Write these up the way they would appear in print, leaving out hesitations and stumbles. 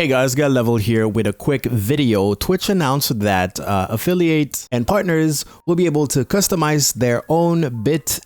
Hey guys, Got Level here with a quick video. Twitch announced that affiliates and partners will be able to customize their own bit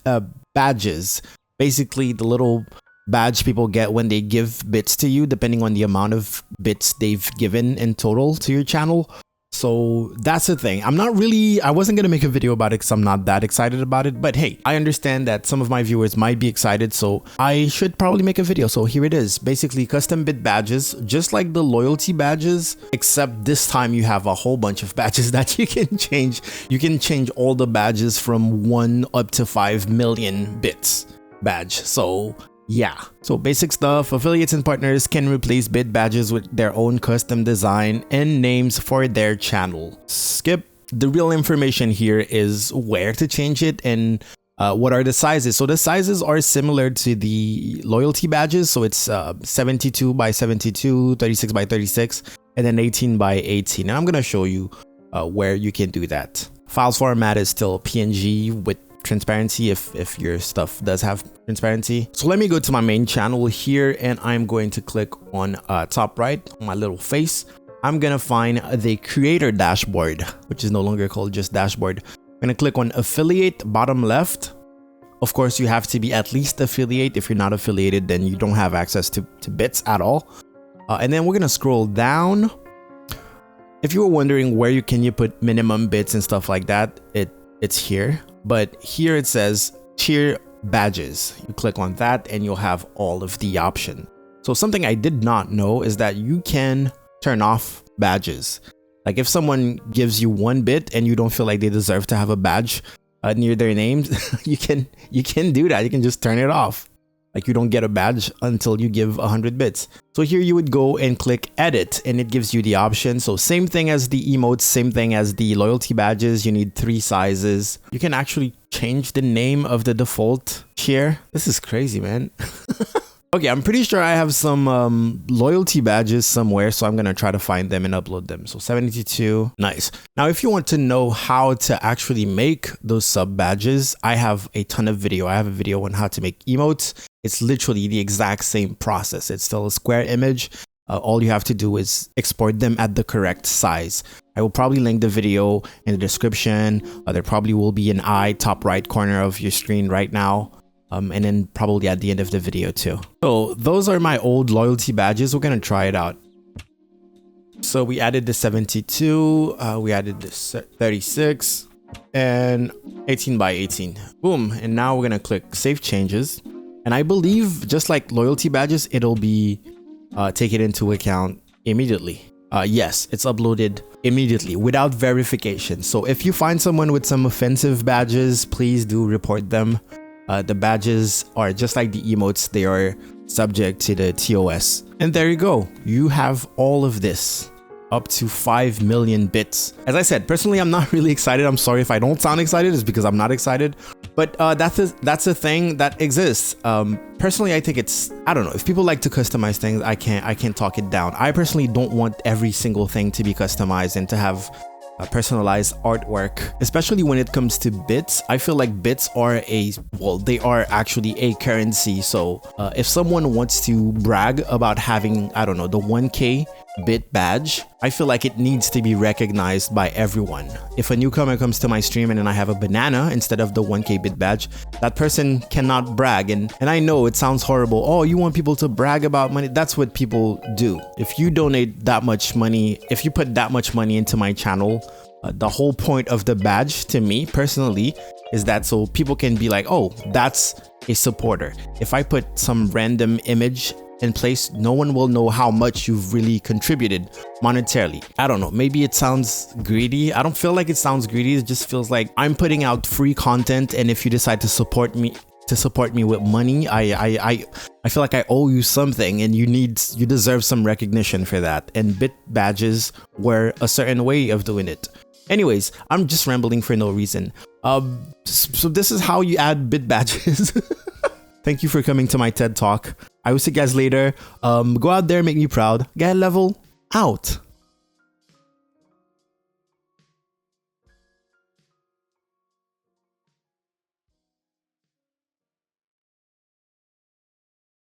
badges. Basically, the little badge people get when they give bits to you, depending on the amount of bits they've given in total to your channel. So that's the thing. I wasn't gonna make a video about it because I'm not that excited about it, but hey, I understand that some of my viewers might be excited, so I should probably make a video. So here it is. Basically custom bit badges, just like the loyalty badges, except this time you have a whole bunch of badges that you can change. You can change all the badges from 1 up to 5 million bits badge. So yeah, so basic stuff. Affiliates and partners can replace bit badges with their own custom design and names for their channel. Skip. The real information here is where to change it and what are the sizes. So the sizes are similar to the loyalty badges. So it's 72 by 72, 36 by 36, and then 18 by 18. And I'm gonna show you where you can do that. Files format is still PNG with transparency if your stuff does have transparency. So let me go to my main channel here, and I'm going to click on top right on my little face. I'm gonna find the creator dashboard, which is no longer called just dashboard. I'm gonna click on affiliate bottom left. Of course, you have to be at least affiliate. If you're not affiliated, then you don't have access to bits at all. And then we're gonna scroll down. If you were wondering where you put minimum bits and stuff like that, it's here. But here it says tier badges. You click on that and you'll have all of the option. So something I did not know is that you can turn off badges. Like if someone gives you 1 bit and you don't feel like they deserve to have a badge near their names, you can do that. You can just turn it off. Like you don't get a badge until you give 100 bits. So here you would go and click edit and it gives you the option. So same thing as the emotes, same thing as the loyalty badges. You need 3 sizes. You can actually change the name of the default share. This is crazy, man. Okay, I'm pretty sure I have some loyalty badges somewhere, so I'm gonna try to find them and upload them. So 72, nice. Now, if you want to know how to actually make those sub badges, I have a ton of video. I have a video on how to make emotes. It's literally the exact same process. It's still a square image. All you have to do is export them at the correct size. I will probably link the video in the description. There probably will be an eye top right corner of your screen right now. And then probably at the end of the video too. So those are my old loyalty badges. We're gonna try it out. So we added the 72, we added the 36 and 18 by 18. Boom. And now we're gonna click save changes. And I believe just like loyalty badges, it'll be taken into account immediately. Yes, it's uploaded immediately without verification. So if you find someone with some offensive badges, please do report them. The badges are just like the emotes. They are subject to the TOS. And there you go. You have all of this up to 5 million bits. As I said, personally, I'm not really excited. I'm sorry if I don't sound excited. It's because I'm not excited. But that's a thing that exists. Personally, I think I don't know. If people like to customize things, I can't talk it down. I personally don't want every single thing to be customized and to have personalized artwork, especially when it comes to bits. I feel like bits are they are actually a currency. So if someone wants to brag about having, I don't know, the 1K bit badge, I feel like it needs to be recognized by everyone. If a newcomer comes to my stream and then I have a banana instead of the 1K bit badge, that person cannot brag. And I know it sounds horrible. Oh, you want people to brag about money? That's what people do. If you donate that much money, if you put that much money into my channel, the whole point of the badge to me personally is that so people can be like, oh, that's a supporter. If I put some random image in place, no one will know how much you've really contributed monetarily. I don't know, maybe it sounds greedy. I don't feel like it sounds greedy. It just feels like I'm putting out free content, and if you decide to support me with money, I feel like I owe you something, and you deserve some recognition for that. And bit badges were a certain way of doing it. Anyways, I'm just rambling for no reason. So this is how you add bit badges. Thank you for coming to my TED Talk. I will see you guys later. Go out there, make me proud. Get level out.